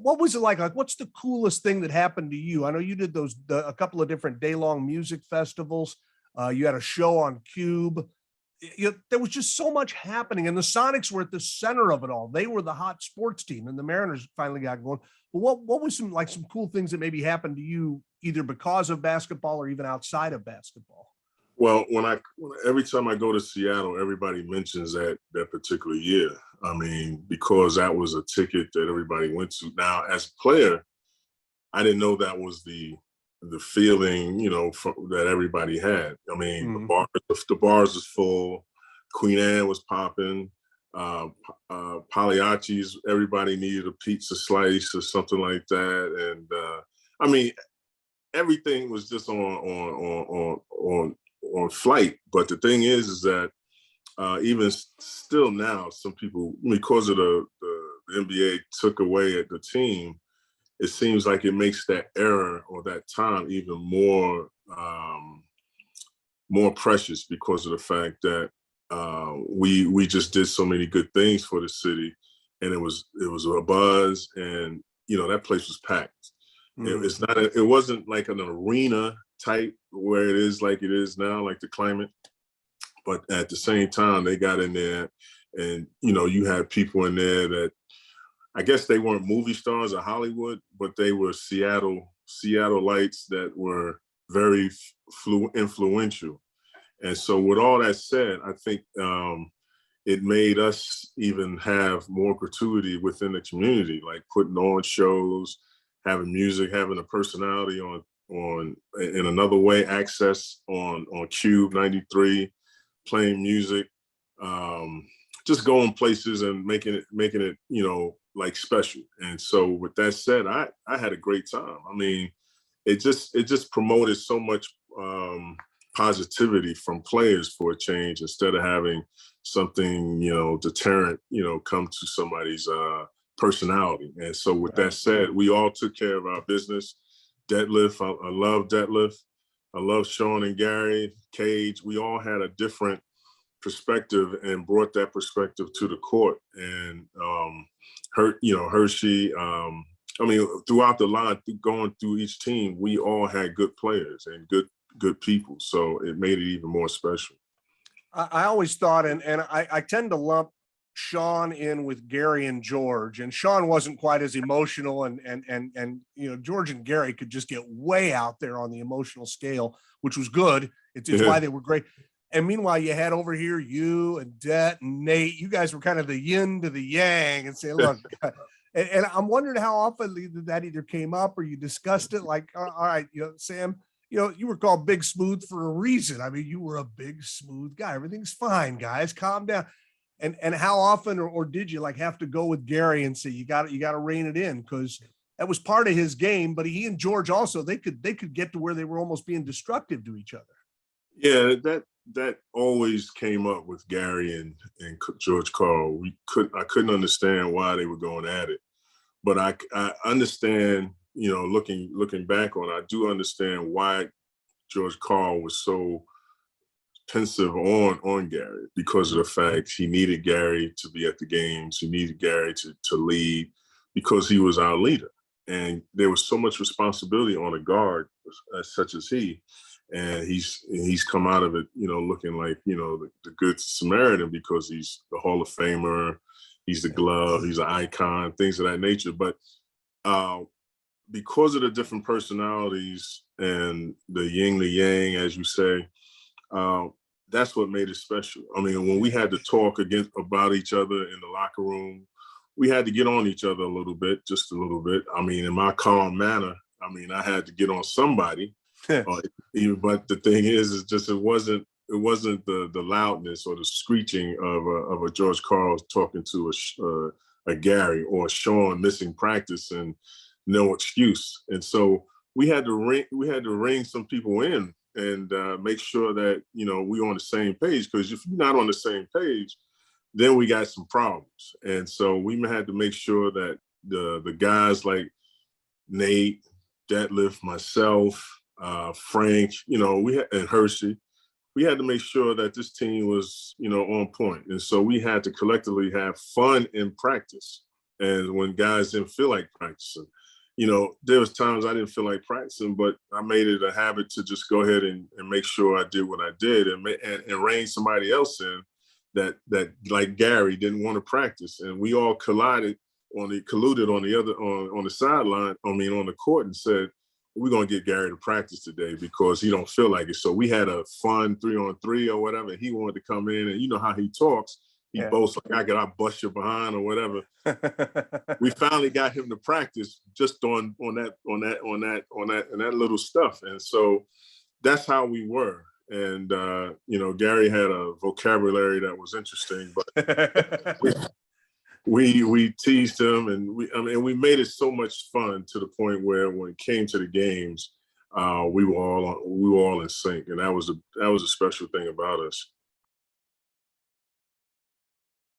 what was it like? Like, what's the coolest thing that happened to you? I know you did a couple of different day-long music festivals. You had a show on Cube. There was just so much happening, and the Sonics were at the center of it all. They were the hot sports team, and the Mariners finally got going. But what was some cool things that maybe happened to you, either because of basketball or even outside of basketball? Well, every time I go to Seattle, everybody mentions that particular year. I mean, because that was a ticket that everybody went to. Now, as a player, I didn't know that was the feeling, that everybody had. I mean, the bars was full. Queen Anne was popping. Pagliacci's, everybody needed a pizza slice or something like that. And I mean, everything was just on flight. But the thing is that even still now, some people, because of the NBA took away at the team, it seems like it makes that era or that time even more precious, because of the fact that we just did so many good things for the city, and it was a buzz, and that place was packed. It wasn't like an arena type where it is like it is now, like the climate, but at the same time they got in there, and you had people in there that, I guess they weren't movie stars of Hollywood, but they were Seattleites that were very influential. And so with all that said, I think it made us even have more gratuity within the community, like putting on shows, having music, having a personality on in another way, access on Cube 93, playing music, just going places and making it like special. And so with that said, I had a great time. I mean, it just promoted so much positivity from players for a change, instead of having something deterrent come to somebody's personality. And so with that said, we all took care of our business. Detlef, I love Detlef. I love Sean and Gary, Cage. We all had a different perspective and brought that perspective to the court. And Hershey, I mean, throughout the line, going through each team, we all had good players and good people. So it made it even more special. I always thought, and I tend to lump Sean in with Gary and George, and Sean wasn't quite as emotional, and George and Gary could just get way out there on the emotional scale, which was good. It's why they were great. And meanwhile, you had over here you and Det and Nate. You guys were kind of the yin to the yang, and say, look. And I'm wondering how often that either came up or you discussed it. Like, all right, Sam, you were called Big Smooth for a reason. I mean, you were a big smooth guy. Everything's fine, guys. Calm down. And how often or did you have to go with Gary and say you got to rein it in, because that was part of his game. But he and George also, they could get to where they were almost being destructive to each other. Yeah, that always came up with Gary and George Karl. I couldn't understand why they were going at it, but I understand. Looking back on it, I do understand why George Karl was so pensive on Gary, because of the fact he needed Gary to be at the games. He needed Gary to lead, because he was our leader. And there was so much responsibility on a guard such as he. And he's come out of it, looking like, the good Samaritan, because he's the Hall of Famer, he's the glove, he's an icon, things of that nature. But because of the different personalities and the yin, the yang, as you say, that's what made it special. I mean, when we had to talk about each other in the locker room, we had to get on each other just a little bit. I mean, in my calm manner, I had to get on somebody. But the thing is just it wasn't the loudness or the screeching of a George Karl talking to a Gary, or Sean missing practice and no excuse. And so we had to ring some people in and make sure that we're on the same page, because if you're not on the same page, then we got some problems. And so we had to make sure that the guys like Nate, Detlef, myself, Frank, and Hershey, we had to make sure that this team was, on point. And so we had to collectively have fun in practice. And when guys didn't feel like practicing, there was times I didn't feel like practicing, but I made it a habit to just go ahead and make sure I did what I did and rein somebody else in that like Gary didn't want to practice. And we all colluded on the sideline, on the court, and said, we're going to get Gary to practice today because he don't feel like it. So we had a fun 3-on-3 or whatever. He wanted to come in, and you know how he talks. He boasts like, I bust your behind or whatever. We finally got him to practice just on that little stuff. And so that's how we were. And, Gary had a vocabulary that was interesting, but we teased him, and we made it so much fun to the point where when it came to the games, we were all in sync. And that was a special thing about us.